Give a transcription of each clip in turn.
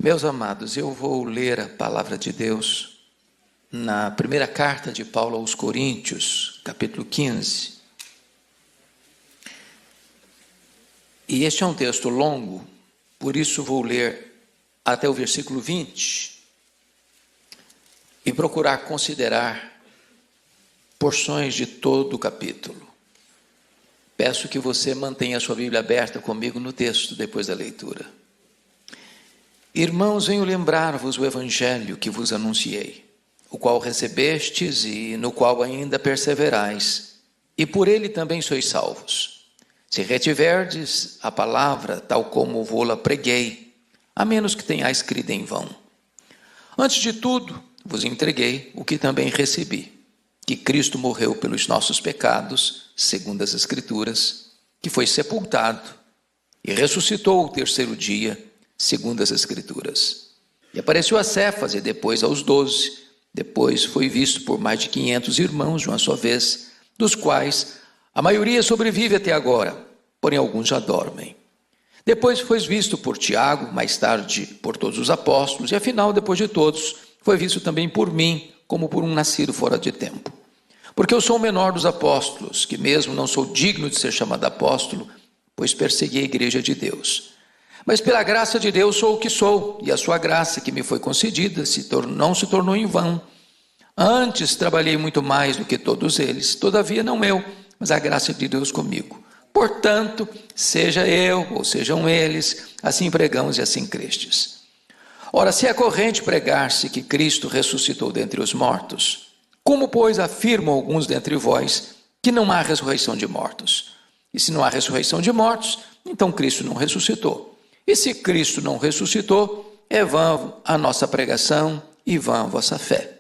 Meus amados, eu vou ler a palavra de Deus na primeira carta de Paulo aos Coríntios, capítulo 15. E este é um texto longo, por isso vou ler até o versículo 20 e procurar considerar porções de todo o capítulo. Peço que você mantenha a sua Bíblia aberta comigo no texto depois da leitura. Irmãos, venho lembrar-vos o evangelho que vos anunciei, o qual recebestes e no qual ainda perseverais, e por ele também sois salvos, se retiverdes a palavra tal como vô-la preguei, a menos que tenhais crido em vão. Antes de tudo, vos entreguei o que também recebi, que Cristo morreu pelos nossos pecados, segundo as Escrituras, que foi sepultado e ressuscitou o terceiro dia, segundo as Escrituras. E apareceu a Cefas e depois aos 12. Depois foi visto por mais de 500 irmãos de uma só vez, dos quais a maioria sobrevive até agora, porém alguns já dormem. Depois foi visto por Tiago, mais tarde por todos os apóstolos, e afinal, depois de todos, foi visto também por mim, como por um nascido fora de tempo. Porque eu sou o menor dos apóstolos, que mesmo não sou digno de ser chamado apóstolo, pois persegui a igreja de Deus. Mas pela graça de Deus sou o que sou, e a sua graça que me foi concedida não se tornou em vão. Antes trabalhei muito mais do que todos eles, todavia não eu, mas a graça de Deus comigo. Portanto, seja eu ou sejam eles, assim pregamos e assim crestes. Ora, se é corrente pregar-se que Cristo ressuscitou dentre os mortos, como, pois, afirmam alguns dentre vós que não há ressurreição de mortos? E se não há ressurreição de mortos, então Cristo não ressuscitou. E se Cristo não ressuscitou, é vã a nossa pregação e vã a vossa fé.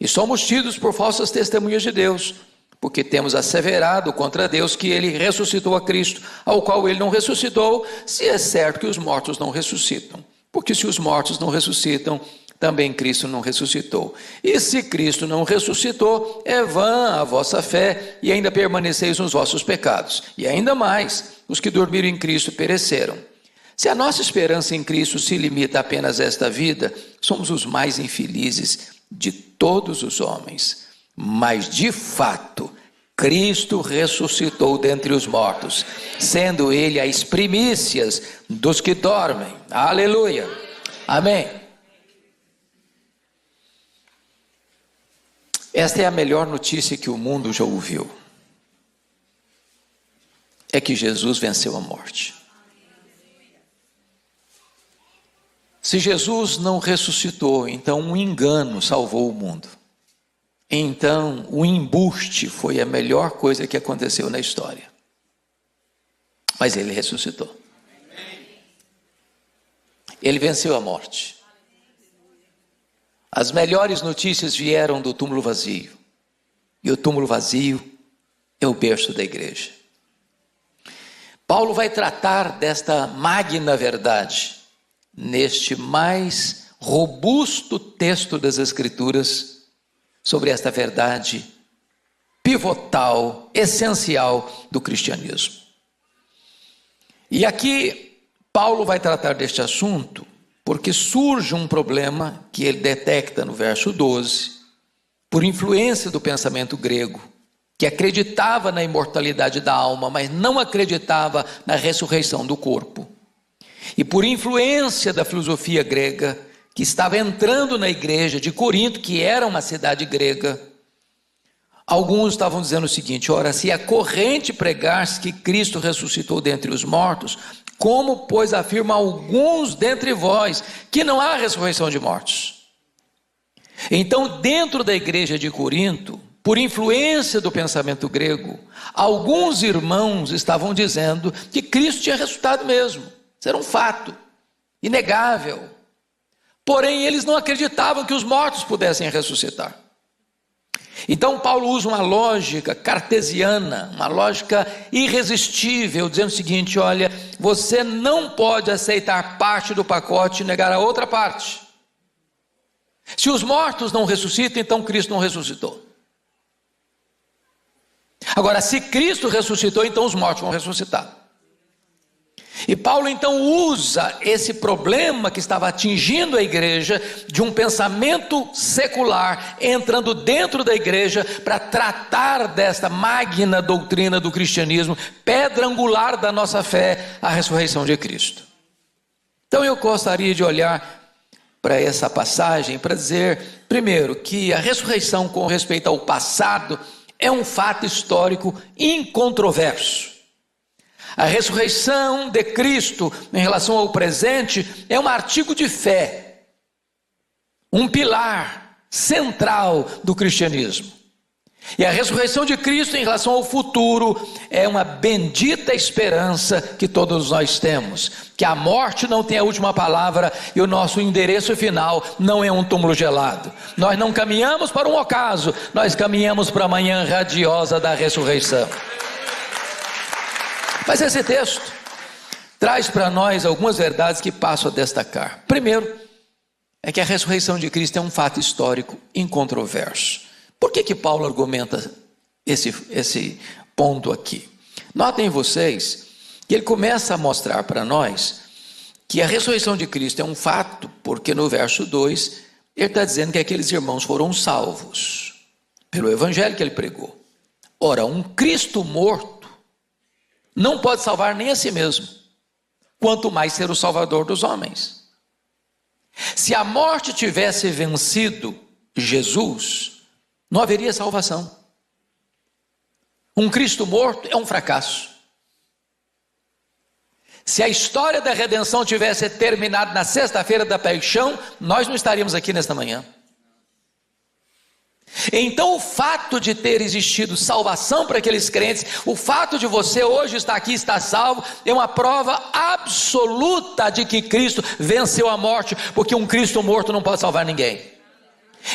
E somos tidos por falsas testemunhas de Deus, porque temos asseverado contra Deus que ele ressuscitou a Cristo, ao qual ele não ressuscitou, se é certo que os mortos não ressuscitam. Porque se os mortos não ressuscitam, também Cristo não ressuscitou. E se Cristo não ressuscitou, é vã a vossa fé e ainda permaneceis nos vossos pecados. E ainda mais, os que dormiram em Cristo pereceram. Se a nossa esperança em Cristo se limita apenas a esta vida, somos os mais infelizes de todos os homens. Mas, de fato, Cristo ressuscitou dentre os mortos, sendo ele as primícias dos que dormem. Aleluia. Amém. Esta é a melhor notícia que o mundo já ouviu. É que Jesus venceu a morte. Se Jesus não ressuscitou, então um engano salvou o mundo. Então o embuste foi a melhor coisa que aconteceu na história. Mas ele ressuscitou. Ele venceu a morte. As melhores notícias vieram do túmulo vazio. E o túmulo vazio é o berço da igreja. Paulo vai tratar desta magna verdade neste mais robusto texto das Escrituras, sobre esta verdade pivotal, essencial do cristianismo. E aqui Paulo vai tratar deste assunto porque surge um problema que ele detecta no verso 12, por influência do pensamento grego, que acreditava na imortalidade da alma, mas não acreditava na ressurreição do corpo. E por influência da filosofia grega, que estava entrando na igreja de Corinto, que era uma cidade grega, alguns estavam dizendo o seguinte: ora, se é corrente pregar-se que Cristo ressuscitou dentre os mortos, como, pois, afirma alguns dentre vós que não há ressurreição de mortos? Então, dentro da igreja de Corinto, por influência do pensamento grego, alguns irmãos estavam dizendo que Cristo tinha ressuscitado mesmo. Isso era um fato, inegável. Porém, eles não acreditavam que os mortos pudessem ressuscitar. Então, Paulo usa uma lógica cartesiana, uma lógica irresistível, dizendo o seguinte: olha, você não pode aceitar parte do pacote e negar a outra parte. Se os mortos não ressuscitam, então Cristo não ressuscitou. Agora, se Cristo ressuscitou, então os mortos vão ressuscitar. E Paulo então usa esse problema que estava atingindo a igreja, de um pensamento secular entrando dentro da igreja, para tratar desta magna doutrina do cristianismo, pedra angular da nossa fé, a ressurreição de Cristo. Então eu gostaria de olhar para essa passagem para dizer, primeiro, que a ressurreição com respeito ao passado é um fato histórico incontroverso. A ressurreição de Cristo em relação ao presente é um artigo de fé, um pilar central do cristianismo. E a ressurreição de Cristo em relação ao futuro é uma bendita esperança que todos nós temos, que a morte não tem a última palavra e o nosso endereço final não é um túmulo gelado. Nós não caminhamos para um ocaso, nós caminhamos para a manhã radiosa da ressurreição. Mas esse texto traz para nós algumas verdades que passo a destacar. Primeiro, é que a ressurreição de Cristo é um fato histórico incontroverso. Por que Paulo argumenta esse ponto aqui? Notem vocês que ele começa a mostrar para nós que a ressurreição de Cristo é um fato, porque no verso 2, ele está dizendo que aqueles irmãos foram salvos pelo evangelho que ele pregou. Ora, um Cristo morto não pode salvar nem a si mesmo, quanto mais ser o salvador dos homens. Se a morte tivesse vencido Jesus, não haveria salvação. Um Cristo morto é um fracasso. Se a história da redenção tivesse terminado na sexta-feira da paixão, nós não estaríamos aqui nesta manhã. Então o fato de ter existido salvação para aqueles crentes, o fato de você hoje estar aqui, estar salvo, é uma prova absoluta de que Cristo venceu a morte, porque um Cristo morto não pode salvar ninguém.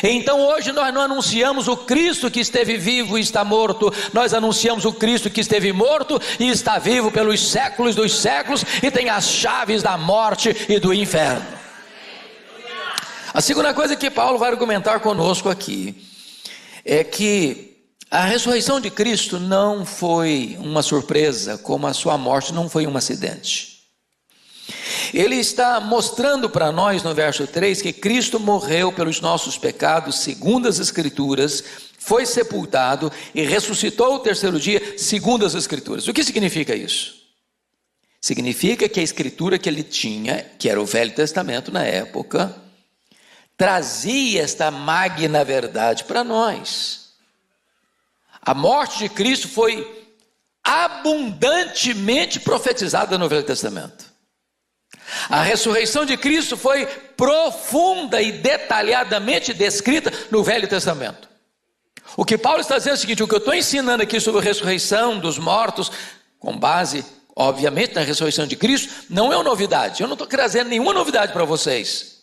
Então hoje nós não anunciamos o Cristo que esteve vivo e está morto, nós anunciamos o Cristo que esteve morto e está vivo pelos séculos dos séculos e tem as chaves da morte e do inferno. A segunda coisa que Paulo vai argumentar conosco aqui é que a ressurreição de Cristo não foi uma surpresa, como a sua morte não foi um acidente. Ele está mostrando para nós no verso 3 que Cristo morreu pelos nossos pecados, segundo as Escrituras, foi sepultado e ressuscitou ao terceiro dia, segundo as Escrituras. O que significa isso? Significa que a Escritura que ele tinha, que era o Velho Testamento na época, trazia esta magna verdade para nós. A morte de Cristo foi abundantemente profetizada no Velho Testamento. A ressurreição de Cristo foi profunda e detalhadamente descrita no Velho Testamento. O que Paulo está dizendo é o seguinte: o que eu estou ensinando aqui sobre a ressurreição dos mortos, com base, obviamente, na ressurreição de Cristo, não é uma novidade. Eu não estou trazendo nenhuma novidade para vocês.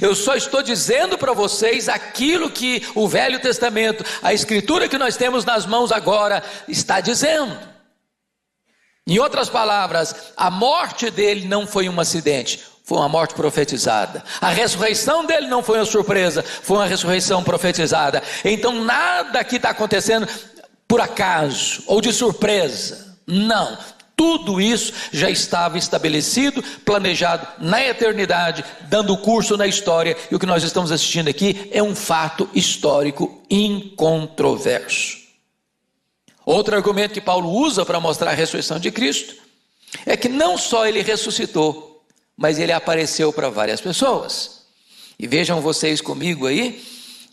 Eu só estou dizendo para vocês aquilo que o Velho Testamento, a Escritura que nós temos nas mãos agora, está dizendo. Em outras palavras, a morte dele não foi um acidente, foi uma morte profetizada. A ressurreição dele não foi uma surpresa, foi uma ressurreição profetizada. Então nada aqui está acontecendo por acaso ou de surpresa, não. Tudo isso já estava estabelecido, planejado na eternidade, dando curso na história, e o que nós estamos assistindo aqui é um fato histórico incontroverso. Outro argumento que Paulo usa para mostrar a ressurreição de Cristo é que não só ele ressuscitou, mas ele apareceu para várias pessoas. E vejam vocês comigo aí,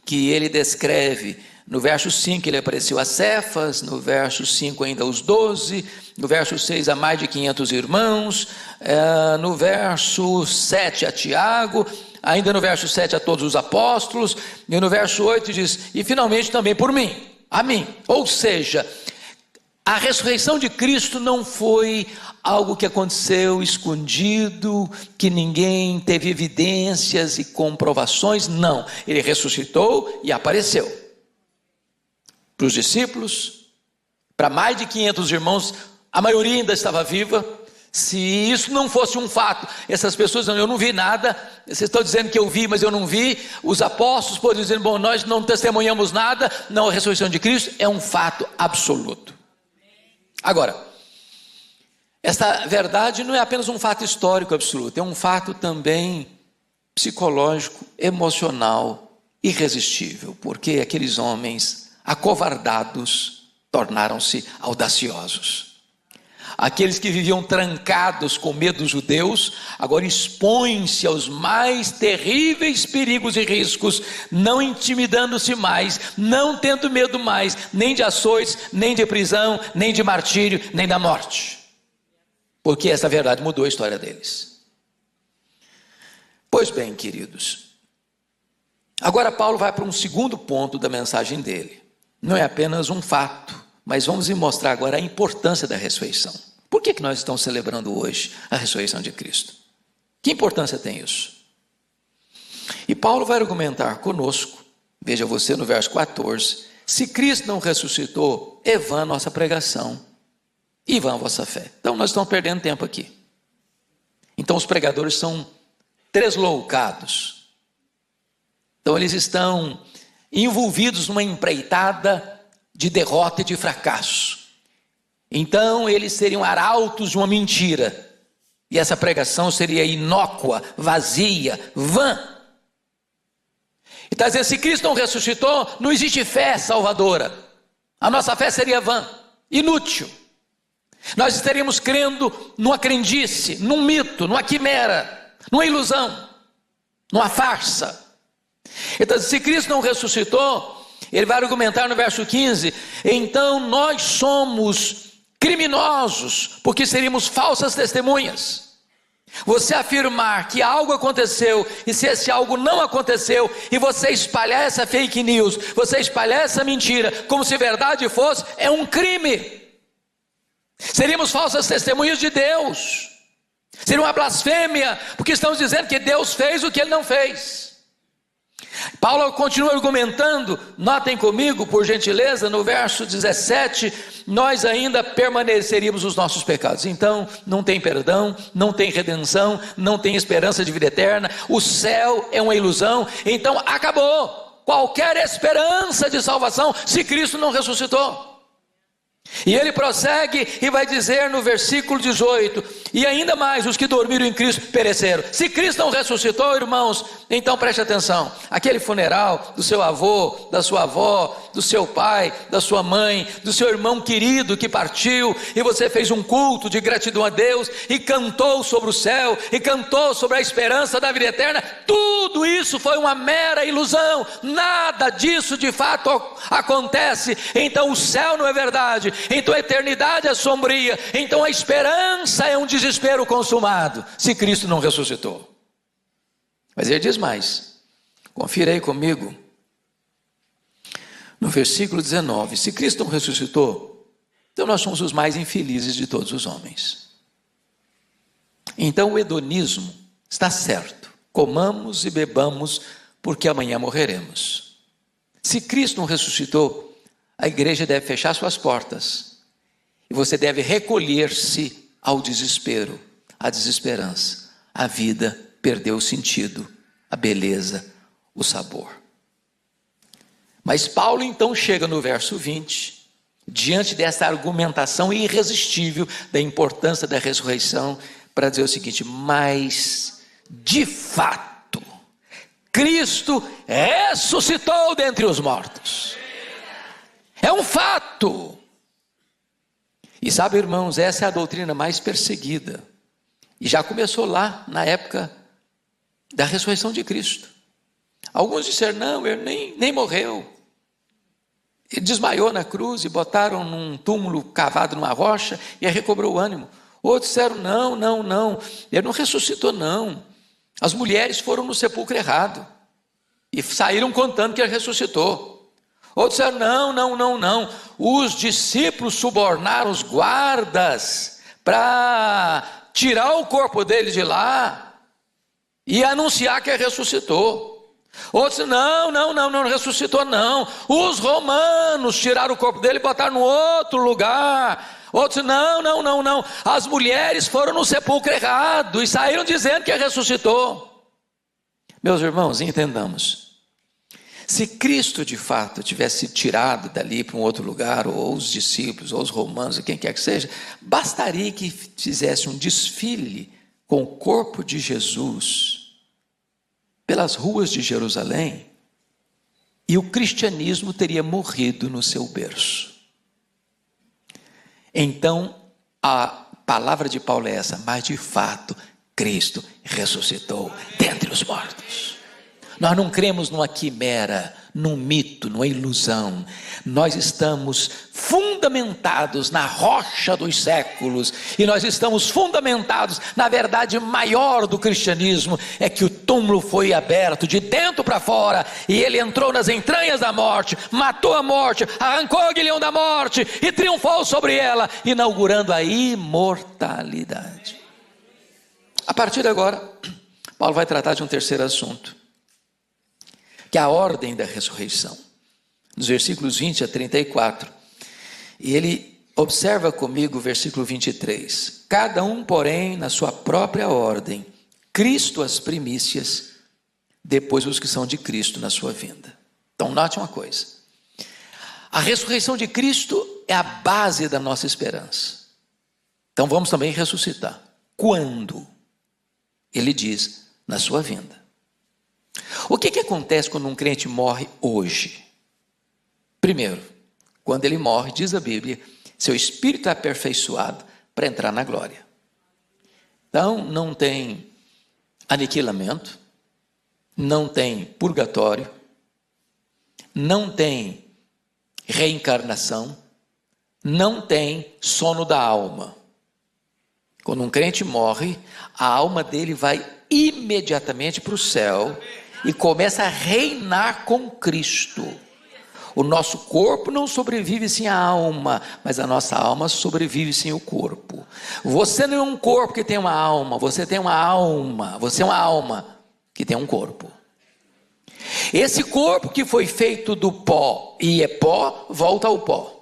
que ele descreve, no verso 5 ele apareceu a Cefas, no verso 5 ainda os 12, no verso 6 a mais de 500 irmãos, no verso 7 a Tiago, ainda no verso 7 a todos os apóstolos, e no verso 8 diz, e finalmente também por mim, a mim. Ou seja, a ressurreição de Cristo não foi algo que aconteceu escondido, que ninguém teve evidências e comprovações, não. Ele ressuscitou e apareceu para os discípulos, para mais de 500 irmãos, a maioria ainda estava viva. Se isso não fosse um fato, essas pessoas dizem, eu não vi nada, vocês estão dizendo que eu vi, mas eu não vi. Os apóstolos podem dizer, bom, nós não testemunhamos nada. Não, a ressurreição de Cristo é um fato absoluto. Agora, Esta verdade não é apenas um fato histórico absoluto, é um fato também psicológico, emocional, irresistível, porque aqueles homens acovardados tornaram-se audaciosos. Aqueles que viviam trancados com medo dos judeus, agora expõem-se aos mais terríveis perigos e riscos, não intimidando-se mais, não tendo medo mais, nem de açoites, nem de prisão, nem de martírio, nem da morte. Porque essa verdade mudou a história deles. Pois bem, queridos, agora Paulo vai para um segundo ponto da mensagem dele. Não é apenas um fato, mas vamos mostrar agora a importância da ressurreição. Por que nós estamos celebrando hoje a ressurreição de Cristo? Que importância tem isso? E Paulo vai argumentar conosco, veja você no verso 14, se Cristo não ressuscitou, é vã a nossa pregação e vã a vossa fé. Então nós estamos perdendo tempo aqui. Então os pregadores são tresloucados. Então eles estão envolvidos numa empreitada de derrota e de fracasso. Então eles seriam arautos de uma mentira. E essa pregação seria inócua, vazia, vã. E está dizendo, se Cristo não ressuscitou, não existe fé salvadora. A nossa fé seria vã, inútil. Nós estaríamos crendo numa crendice, num mito, numa quimera, numa ilusão, numa farsa. Então, se Cristo não ressuscitou, ele vai argumentar no verso 15, então nós somos criminosos, porque seríamos falsas testemunhas. Você afirmar que algo aconteceu, e se esse algo não aconteceu, e você espalhar essa fake news, você espalhar essa mentira, como se verdade fosse, é um crime. Seríamos falsas testemunhas de Deus. Seria uma blasfêmia, porque estamos dizendo que Deus fez o que Ele não fez. Paulo continua argumentando, notem comigo, por gentileza, no verso 17, nós ainda permaneceríamos nos nossos pecados. Então, não tem perdão, não tem redenção, não tem esperança de vida eterna, o céu é uma ilusão, então acabou qualquer esperança de salvação se Cristo não ressuscitou. E ele prossegue e vai dizer no versículo 18, e ainda mais os que dormiram em Cristo pereceram. Se Cristo não ressuscitou, irmãos, então preste atenção, aquele funeral do seu avô, da sua avó, do seu pai, da sua mãe, do seu irmão querido que partiu, e você fez um culto de gratidão a Deus, e cantou sobre o céu, e cantou sobre a esperança da vida eterna, tudo isso foi uma mera ilusão, nada disso de fato acontece. Então o céu não é verdade, então a eternidade é sombria, então a esperança é um desespero consumado, se Cristo não ressuscitou. Mas ele diz mais, confira aí comigo, no versículo 19, se Cristo não ressuscitou, então nós somos os mais infelizes de todos os homens. Então o hedonismo está certo, comamos e bebamos, porque amanhã morreremos. Se Cristo não ressuscitou, a igreja deve fechar suas portas, e você deve recolher-se ao desespero, à desesperança. A vida perdeu o sentido, a beleza, o sabor. Mas Paulo então chega no verso 20, diante dessa argumentação irresistível da importância da ressurreição, para dizer o seguinte, mas de fato, Cristo ressuscitou dentre os mortos. É um fato. E sabe, irmãos, essa é a doutrina mais perseguida. E já começou lá na época da ressurreição de Cristo. Alguns disseram, não, ele nem morreu. Ele desmaiou na cruz e botaram num túmulo cavado numa rocha e aí recobrou o ânimo. Outros disseram, não, ele não ressuscitou não. As mulheres foram no sepulcro errado e saíram contando que ele ressuscitou. Outros disseram, não, os discípulos subornaram os guardas para tirar o corpo dele de lá e anunciar que ele ressuscitou. Outros disseram, não ressuscitou não, os romanos tiraram o corpo dele e botaram no outro lugar. Outros disseram, não, as mulheres foram no sepulcro errado e saíram dizendo que ele ressuscitou. Meus irmãos, entendamos, Se Cristo de fato tivesse tirado dali para um outro lugar, ou os discípulos, ou os romanos, ou quem quer que seja, bastaria que fizesse um desfile com o corpo de Jesus pelas ruas de Jerusalém, e o cristianismo teria morrido no seu berço. Então, a palavra de Paulo é essa: mas de fato, Cristo ressuscitou dentre os mortos. Nós não cremos numa quimera, num mito, numa ilusão. Nós estamos fundamentados na rocha dos séculos, e nós estamos fundamentados na verdade maior do cristianismo, é que o túmulo foi aberto de dentro para fora, e ele entrou nas entranhas da morte, matou a morte, arrancou o aguilhão da morte e triunfou sobre ela, inaugurando a imortalidade. A partir de agora, Paulo vai tratar de um terceiro assunto, que é a ordem da ressurreição, nos versículos 20 a 34, e ele observa comigo o versículo 23, cada um porém na sua própria ordem, Cristo as primícias, depois os que são de Cristo na sua vinda. Então note uma coisa, a ressurreição de Cristo é a base da nossa esperança. Então vamos também ressuscitar. Quando? Ele diz, na sua vinda. O que acontece quando um crente morre hoje? Primeiro, quando ele morre, diz a Bíblia, seu espírito é aperfeiçoado para entrar na glória. Então, não tem aniquilamento, não tem purgatório, não tem reencarnação, não tem sono da alma. Quando um crente morre, a alma dele vai imediatamente para o céu e começa a reinar com Cristo. O nosso corpo não sobrevive sem a alma, mas a nossa alma sobrevive sem o corpo. Você não é um corpo que tem uma alma, você tem uma alma, você é uma alma que tem um corpo. Esse corpo que foi feito do pó e é pó, volta ao pó.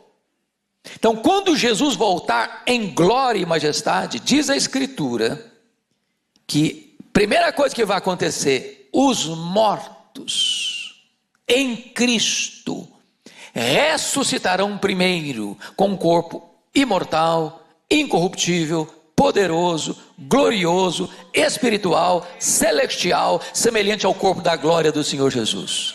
Então, quando Jesus voltar em glória e majestade, diz a Escritura que a primeira coisa que vai acontecer, os mortos em Cristo ressuscitarão primeiro com um corpo imortal, incorruptível, poderoso, glorioso, espiritual, celestial, semelhante ao corpo da glória do Senhor Jesus.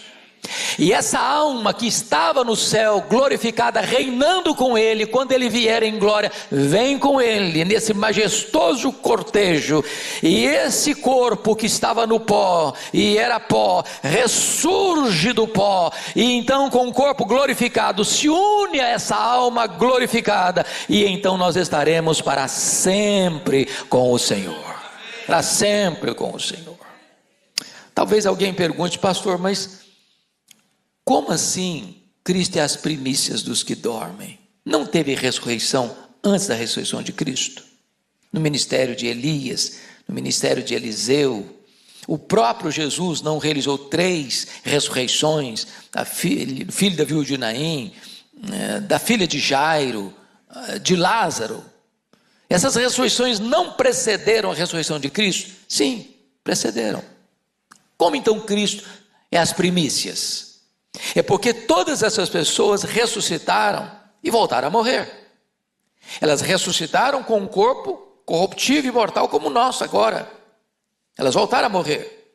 E essa alma que estava no céu, glorificada, reinando com Ele, quando Ele vier em glória, vem com Ele, nesse majestoso cortejo, e esse corpo que estava no pó, e era pó, ressurge do pó, e então com o corpo glorificado, se une a essa alma glorificada, e então nós estaremos para sempre com o Senhor, para sempre com o Senhor. Talvez alguém pergunte, pastor, mas como assim Cristo é as primícias dos que dormem? Não teve ressurreição antes da ressurreição de Cristo? No ministério de Elias, no ministério de Eliseu, o próprio Jesus não realizou 3 ressurreições, filho da viúva de Naim, da filha de Jairo, de Lázaro. Essas ressurreições não precederam a ressurreição de Cristo? Sim, precederam. Como então Cristo é as primícias? É porque todas essas pessoas ressuscitaram e voltaram a morrer. Elas ressuscitaram com um corpo corruptível e mortal como o nosso agora. Elas voltaram a morrer.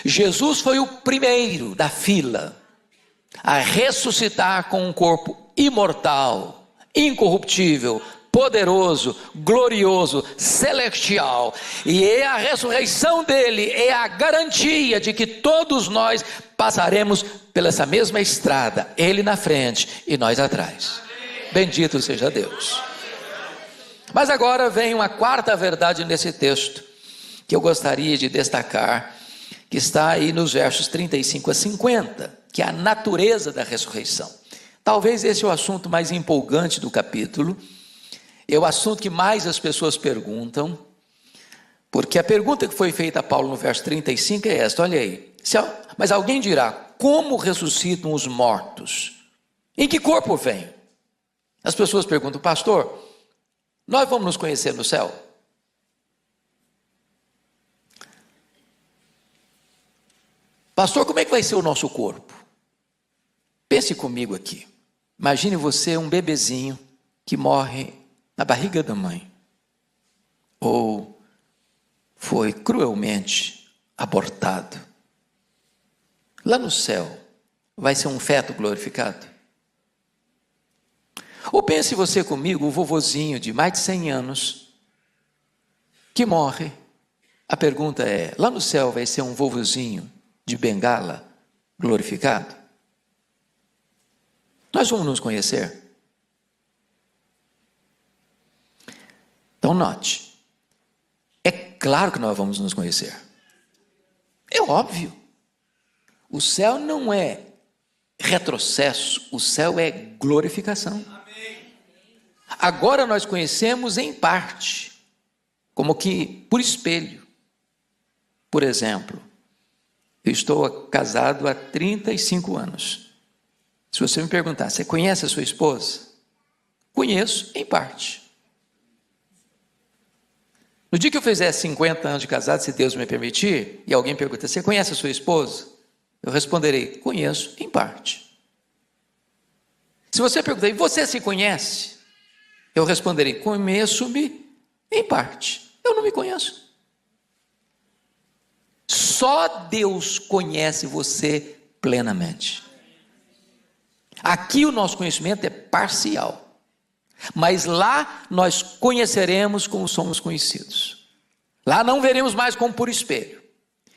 Jesus foi o primeiro da fila a ressuscitar com um corpo imortal, incorruptível, poderoso, glorioso, celestial, e a ressurreição dele é a garantia de que todos nós passaremos pela essa mesma estrada, ele na frente e nós atrás. Bendito seja Deus. Mas agora vem uma quarta verdade nesse texto, que eu gostaria de destacar, que está aí nos versos 35 a 50, que é a natureza da ressurreição. Talvez esse é o assunto mais empolgante do capítulo, é o assunto que mais as pessoas perguntam, porque a pergunta que foi feita a Paulo no verso 35 é esta, olha aí, mas alguém dirá, como ressuscitam os mortos? Em que corpo vem? As pessoas perguntam, pastor, nós vamos nos conhecer no céu? Pastor, como é que vai ser o nosso corpo? Pense comigo aqui. Imagine você um bebezinho que morre na barriga da mãe, ou foi cruelmente abortado. Lá no céu, vai ser um feto glorificado? Ou pense você comigo, o vovozinho de mais de 100 anos, que morre. A pergunta é, lá no céu vai ser um vovozinho de bengala glorificado? Nós vamos nos conhecer? Então note, é claro que nós vamos nos conhecer. É óbvio. O céu não é retrocesso, o céu é glorificação. Agora nós conhecemos em parte, como que por espelho. Por exemplo, eu estou casado há 35 anos. Se você me perguntar, você conhece a sua esposa? Conheço em parte. No dia que eu fizer 50 anos de casado, se Deus me permitir, e alguém pergunta, você conhece a sua esposa? Eu responderei, conheço em parte. Se você perguntar, e você se conhece? Eu responderei, conheço-me em parte. Eu não me conheço. Só Deus conhece você plenamente. Aqui o nosso conhecimento é parcial, mas lá nós conheceremos como somos conhecidos. Lá não veremos mais como por espelho.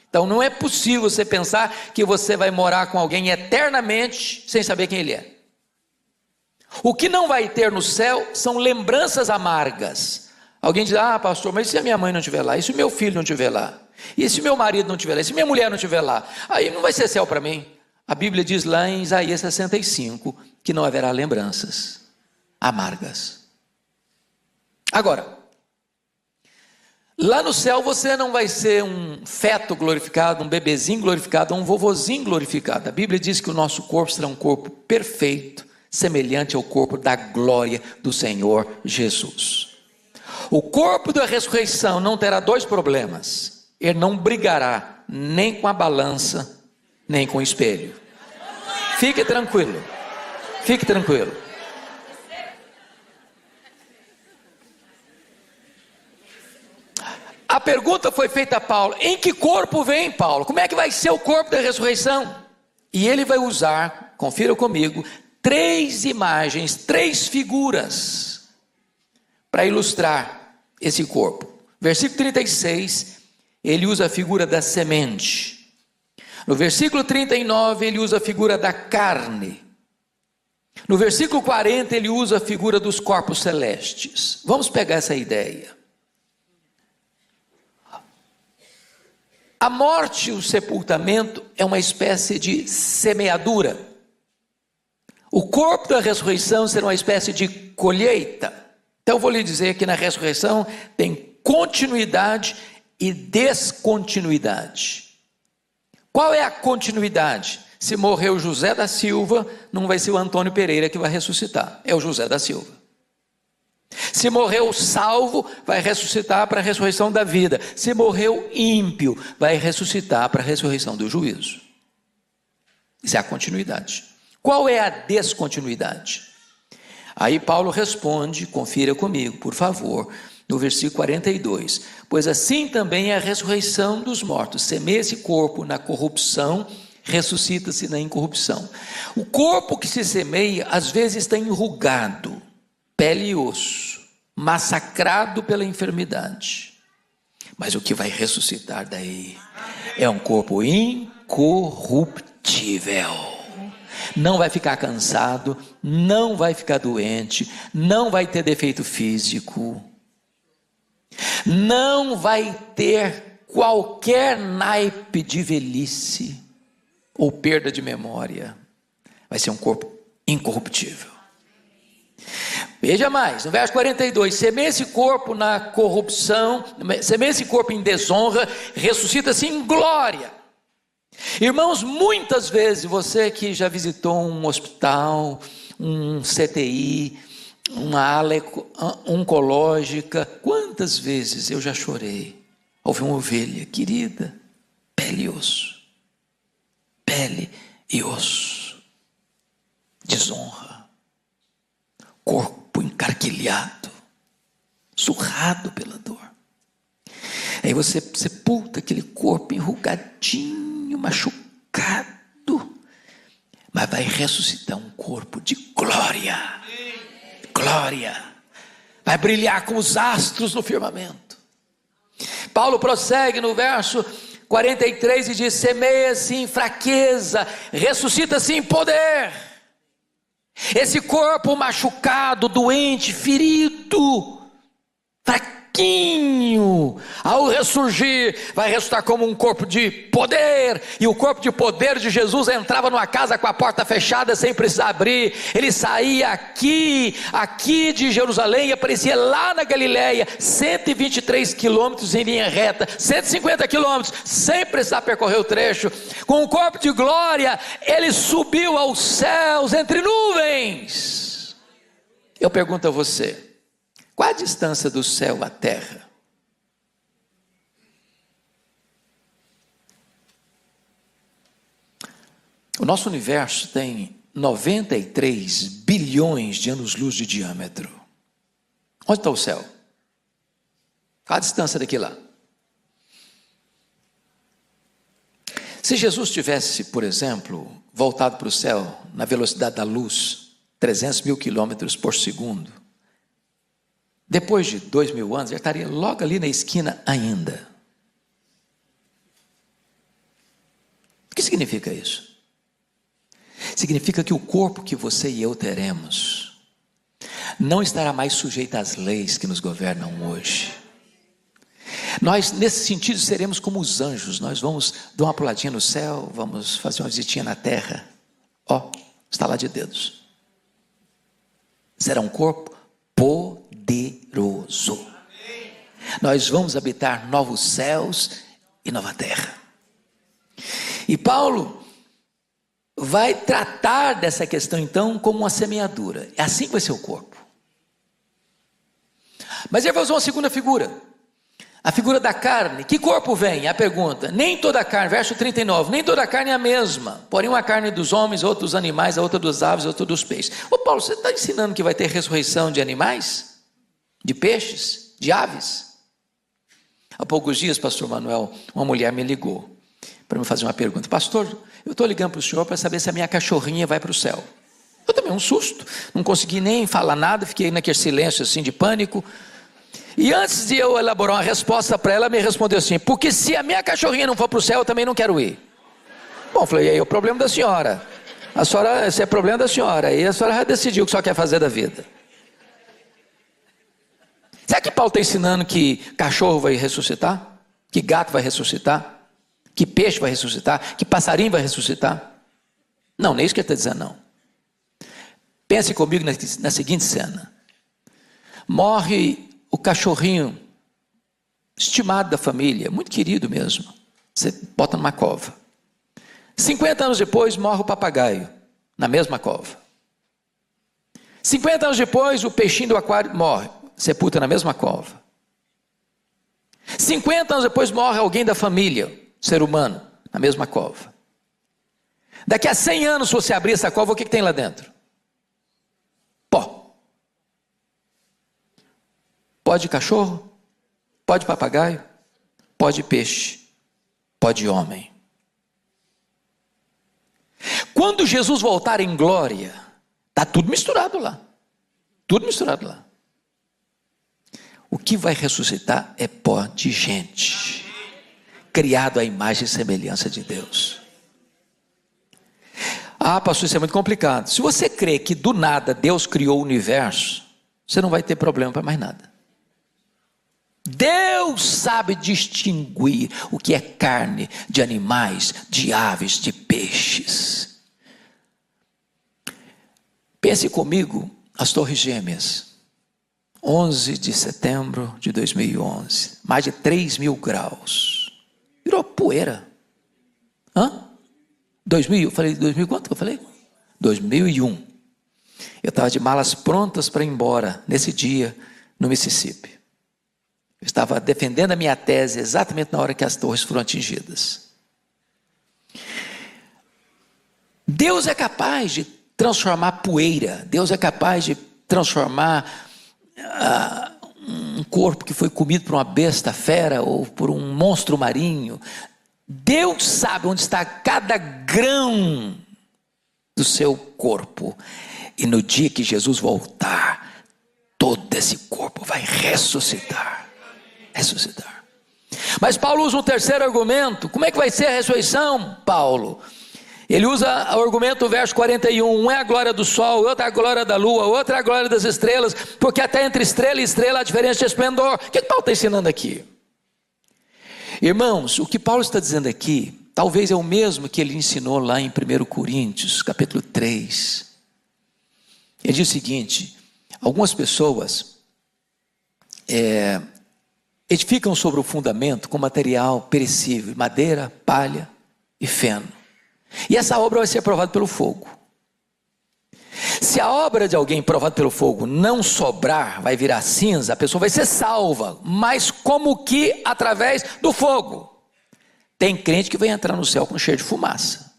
Então não é possível você pensar que você vai morar com alguém eternamente sem saber quem ele é. O que não vai ter no céu são lembranças amargas. Alguém diz, pastor, mas e se a minha mãe não estiver lá? E se o meu filho não estiver lá? E se meu marido não estiver lá? E se minha mulher não estiver lá? Aí não vai ser céu para mim. A Bíblia diz lá em Isaías 65 que não haverá lembranças amargas. Agora, lá no céu você não vai ser um feto glorificado, um bebezinho glorificado, um vovozinho glorificado. A Bíblia diz que o nosso corpo será um corpo perfeito, semelhante ao corpo da glória do Senhor Jesus. O corpo da ressurreição não terá dois problemas. Ele não brigará nem com a balança, nem com o espelho. Fique tranquilo. Fique tranquilo. A pergunta foi feita a Paulo, em que corpo vem, Paulo? Como é que vai ser o corpo da ressurreição? E ele vai usar, confira comigo, 3 imagens, 3 figuras, para ilustrar esse corpo. Versículo 36, ele usa a figura da semente. No versículo 39, ele usa a figura da carne. No versículo 40, ele usa a figura dos corpos celestes. Vamos pegar essa ideia. A morte e o sepultamento é uma espécie de semeadura. O corpo da ressurreição será uma espécie de colheita. Então eu vou lhe dizer que na ressurreição tem continuidade e descontinuidade. Qual é a continuidade? Se morreu José da Silva, não vai ser o Antônio Pereira que vai ressuscitar, é o José da Silva. Se morreu salvo, vai ressuscitar para a ressurreição da vida. Se morreu ímpio, vai ressuscitar para a ressurreição do juízo. Isso é a continuidade. Qual é a descontinuidade? Aí Paulo responde, confira comigo, por favor, no versículo 42. Pois assim também é a ressurreição dos mortos. Semeia esse corpo na corrupção, ressuscita-se na incorrupção. O corpo que se semeia, às vezes está enrugado, pele e osso, massacrado pela enfermidade. Mas o que vai ressuscitar daí é um corpo incorruptível. Não vai ficar cansado, não vai ficar doente, não vai ter defeito físico, não vai ter qualquer naipe de velhice ou perda de memória. Vai ser um corpo incorruptível. Veja mais, no verso 42, semeia esse corpo na corrupção, semeia esse corpo em desonra, ressuscita-se em glória. Irmãos, muitas vezes, você que já visitou um hospital, um CTI, uma ala oncológica, quantas vezes eu já chorei ao ver uma ovelha querida, pele e osso, pele e osso. desonra, corpo encarquilhado, surrado pela dor. Aí você sepulta aquele corpo enrugadinho, machucado, mas vai ressuscitar um corpo de glória. Glória. Vai brilhar como os astros no firmamento. Paulo prossegue no verso 43 e diz: semeia-se em fraqueza, ressuscita-se em poder. Esse corpo machucado, doente, ferido, fraquinho, ao ressurgir, vai ressuscitar como um corpo de poder. E o corpo de poder de Jesus entrava numa casa com a porta fechada, sem precisar abrir. Ele saía aqui de Jerusalém e aparecia lá na Galileia, 123 quilômetros em linha reta, 150 quilômetros, sem precisar percorrer o trecho. Com o corpo de glória, ele subiu aos céus entre nuvens. Eu pergunto a você: qual a distância do céu à terra? O nosso universo tem 93 bilhões de anos-luz de diâmetro. Onde está o céu? Qual a distância daqui lá? Se Jesus tivesse, por exemplo, voltado para o céu na velocidade da luz, 300 mil quilômetros por segundo, depois de 2000 anos, ele estaria logo ali na esquina ainda. O que significa isso? Significa que o corpo que você e eu teremos não estará mais sujeito às leis que nos governam hoje. Nós, nesse sentido, seremos como os anjos. Nós vamos dar uma puladinha no céu, vamos fazer uma visitinha na terra. Ó, estalar de dedos. Será um corpo poderoso. Nós vamos habitar novos céus e nova terra. E Paulo vai tratar dessa questão então como uma semeadura. É assim que vai ser o corpo. Mas ele vai usar uma segunda figura, a figura da carne. Que corpo vem? A pergunta. Nem toda a carne, verso 39, nem toda a carne é a mesma, porém uma carne dos homens, outra dos animais, a outra dos aves, a outra dos peixes. Ô Paulo, você está ensinando que vai ter ressurreição de animais? De peixes? De aves? Há poucos dias, pastor Manuel, uma mulher me ligou para me fazer uma pergunta. Pastor, eu estou ligando para o senhor para saber se a minha cachorrinha vai para o céu. Eu também, um susto, não consegui nem falar nada, fiquei naquele silêncio assim de pânico. E antes de eu elaborar uma resposta para ela, me respondeu assim: porque se a minha cachorrinha não for para o céu, eu também não quero ir. Bom, eu falei, e aí é o problema da senhora. A senhora, esse é problema da senhora. E a senhora já decidiu o que a senhora quer fazer da vida. Será que Paulo está ensinando que cachorro vai ressuscitar? Que gato vai ressuscitar? Que peixe vai ressuscitar? Que passarinho vai ressuscitar? Não, nem isso que ele está dizendo, não. Pense comigo na seguinte cena. Morre o cachorrinho estimado da família, muito querido mesmo. Você bota numa cova. 50 anos depois morre o papagaio, na mesma cova. 50 anos depois o peixinho do aquário morre, sepulta na mesma cova. 50 anos depois morre alguém da família, ser humano, na mesma cova. Daqui a 100 anos, se você abrir essa cova, o que tem lá dentro? Pó. Pó de cachorro, pó de papagaio, pó de peixe, pó de homem. Quando Jesus voltar em glória, está tudo misturado lá. Tudo misturado lá. O que vai ressuscitar é pó de gente, criado à imagem e semelhança de Deus. Ah, pastor, isso é muito complicado. Se você crê que do nada Deus criou o universo, você não vai ter problema para mais nada. Deus sabe distinguir o que é carne de animais, de aves, de peixes. Pense comigo as Torres Gêmeas. 11 de setembro de 2011, mais de 3.000 graus, virou poeira. 2000, eu falei 2000 quanto que eu falei? 2001, eu estava de malas prontas para ir embora, nesse dia, no Mississippi. Eu estava defendendo a minha tese exatamente na hora que as torres foram atingidas. Deus é capaz de transformar poeira. Deus é capaz de transformar um corpo que foi comido por uma besta fera ou por um monstro marinho. Deus sabe onde está cada grão do seu corpo. E no dia que Jesus voltar, todo esse corpo vai ressuscitar. Ressuscitar. Mas Paulo usa um terceiro argumento. Como é que vai ser a ressurreição, Paulo? Ele usa o argumento do verso 41. Um é a glória do sol, outro é a glória da lua, outro é a glória das estrelas, porque até entre estrela e estrela há diferença de esplendor. O que Paulo está ensinando aqui? Irmãos, o que Paulo está dizendo aqui, talvez é o mesmo que ele ensinou lá em 1 Coríntios, capítulo 3. Ele diz o seguinte: algumas pessoas edificam sobre o fundamento com material perecível, madeira, palha e feno. E essa obra vai ser provada pelo fogo. Se a obra de alguém provada pelo fogo não sobrar, vai virar cinza, a pessoa vai ser salva, mas como que através do fogo. Tem crente que vai entrar no céu com cheiro de fumaça,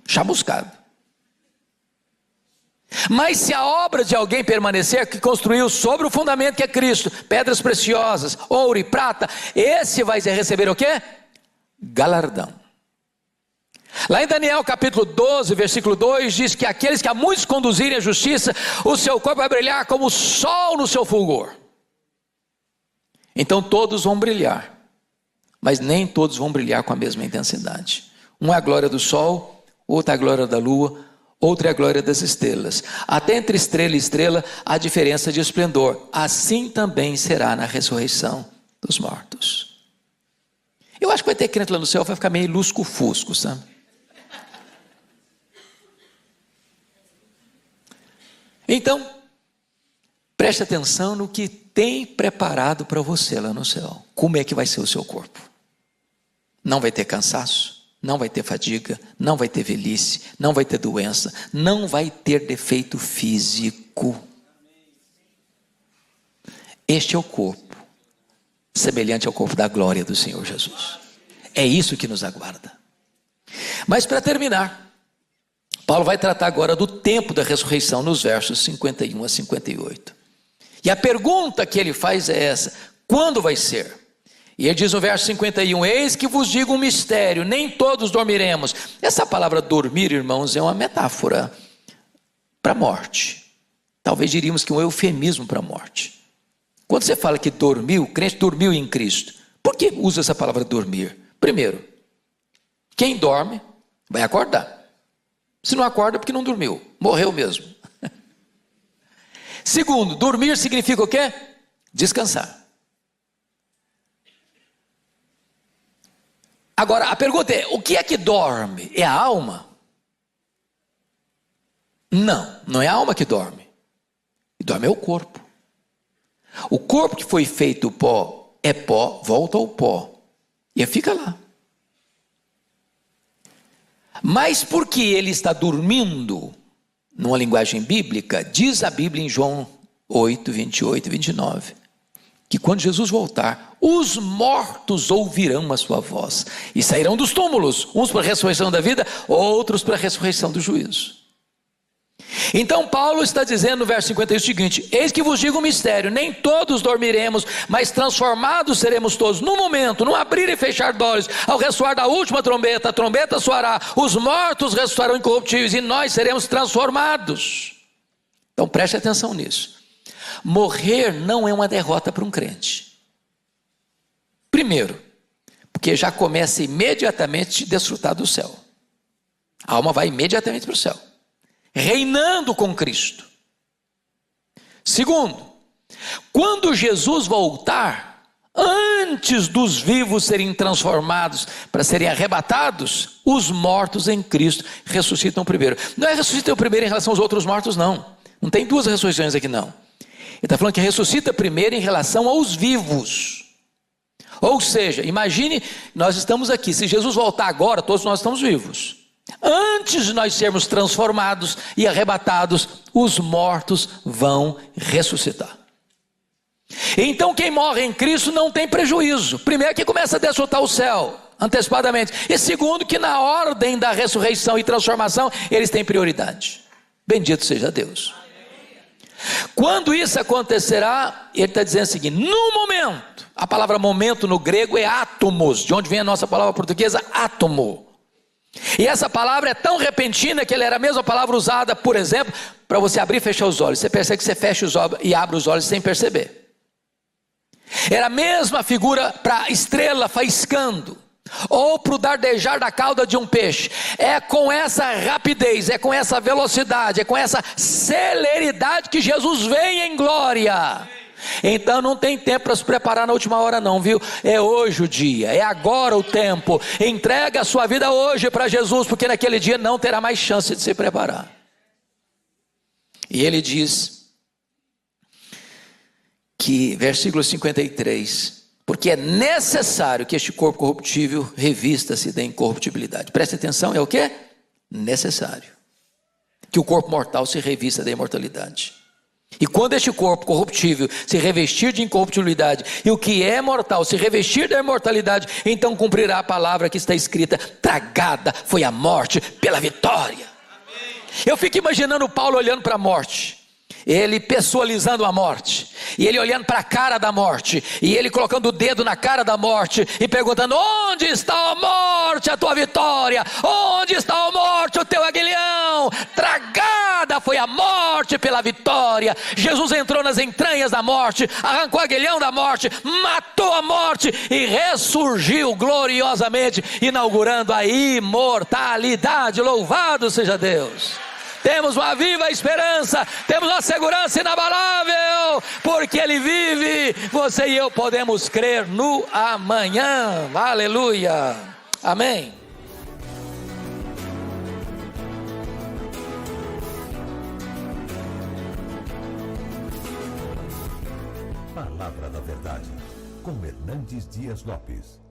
chamuscado. Mas se a obra de alguém permanecer, que construiu sobre o fundamento que é Cristo, pedras preciosas, ouro e prata, esse vai receber o quê? Galardão. Lá em Daniel capítulo 12, versículo 2, diz que aqueles que a muitos conduzirem à justiça, o seu corpo vai brilhar como o sol no seu fulgor. Então todos vão brilhar, mas nem todos vão brilhar com a mesma intensidade. Um é a glória do sol, outro é a glória da lua, outra é a glória das estrelas. Até entre estrela e estrela há diferença de esplendor. Assim também será na ressurreição dos mortos. Eu acho que vai ter crente lá no céu, vai ficar meio lusco-fusco, sabe? Então, preste atenção no que tem preparado para você lá no céu. Como é que vai ser o seu corpo? Não vai ter cansaço, não vai ter fadiga, não vai ter velhice, não vai ter doença, não vai ter defeito físico. Este é o corpo, semelhante ao corpo da glória do Senhor Jesus. É isso que nos aguarda. Mas para terminar, Paulo vai tratar agora do tempo da ressurreição nos versos 51 a 58. E a pergunta que ele faz é essa: quando vai ser? E ele diz no verso 51, eis que vos digo um mistério, nem todos dormiremos. Essa palavra dormir, irmãos, é uma metáfora para a morte. Talvez diríamos que um eufemismo para a morte. Quando você fala que dormiu, o crente dormiu em Cristo. Por que usa essa palavra dormir? Primeiro, quem dorme vai acordar. Se não acorda, é porque não dormiu, morreu mesmo. Segundo, dormir significa o quê? Descansar. Agora, a pergunta é, o que é que dorme? É a alma? Não, não é a alma que dorme. E dorme é o corpo. O corpo que foi feito pó, é pó, volta ao pó. E fica lá. Mas porque ele está dormindo, numa linguagem bíblica, diz a Bíblia em João 8, 28 e 29, que quando Jesus voltar, os mortos ouvirão a sua voz, e sairão dos túmulos, uns para a ressurreição da vida, outros para a ressurreição do juízo. Então Paulo está dizendo no verso 51 o seguinte, eis que vos digo um mistério, nem todos dormiremos, mas transformados seremos todos, no momento, no abrir e fechar de olhos, ao ressoar da última trombeta, a trombeta soará, os mortos ressuscitarão incorruptíveis, e nós seremos transformados. Então preste atenção nisso. Morrer não é uma derrota para um crente. Primeiro, porque já começa imediatamente a desfrutar do céu. A alma vai imediatamente para o céu, reinando com Cristo. Segundo, quando Jesus voltar, antes dos vivos serem transformados para serem arrebatados, os mortos em Cristo ressuscitam primeiro. Não é ressuscitam primeiro em relação aos outros mortos, não. Não tem duas ressurreições aqui, não. Ele está falando que ressuscita primeiro em relação aos vivos. Ou seja, imagine, nós estamos aqui, se Jesus voltar agora, todos nós estamos vivos. Antes de nós sermos transformados e arrebatados, os mortos vão ressuscitar. Então quem morre em Cristo não tem prejuízo. Primeiro que começa a desfrutar o céu antecipadamente. E segundo que na ordem da ressurreição e transformação, eles têm prioridade. Bendito seja Deus. Quando isso acontecerá, ele está dizendo o seguinte: no momento, a palavra momento no grego é átomos, de onde vem a nossa palavra portuguesa átomo. E essa palavra é tão repentina que ela era a mesma palavra usada, por exemplo, para você abrir e fechar os olhos. Você percebe que você fecha os olhos e abre os olhos sem perceber. Era a mesma figura para estrela faiscando, ou para o dardejar da cauda de um peixe. É com essa rapidez, é com essa velocidade, é com essa celeridade que Jesus vem em glória. Então não tem tempo para se preparar na última hora não, viu? É hoje o dia, é agora o tempo. Entrega a sua vida hoje para Jesus, porque naquele dia não terá mais chance de se preparar. E ele diz que, versículo 53, porque é necessário que este corpo corruptível revista-se da incorruptibilidade. Preste atenção, é o quê? Necessário que o corpo mortal se revista da imortalidade. E quando este corpo corruptível se revestir de incorruptibilidade, e o que é mortal se revestir da imortalidade, então cumprirá a palavra que está escrita: tragada foi a morte pela vitória. Amém. Eu fico imaginando Paulo olhando para a morte, ele pessoalizando a morte, e ele olhando para a cara da morte, e ele colocando o dedo na cara da morte, e perguntando: onde está a morte, a tua vitória? Onde está a morte, o teu aguilhão? Tragada foi a morte pela vitória. Jesus entrou nas entranhas da morte, arrancou o aguilhão da morte, matou a morte, e ressurgiu gloriosamente, inaugurando a imortalidade. Louvado seja Deus! Temos uma viva esperança, temos uma segurança inabalável, porque Ele vive. Você e eu podemos crer no amanhã. Aleluia, amém. Palavra da Verdade, com Hernandes Dias Lopes.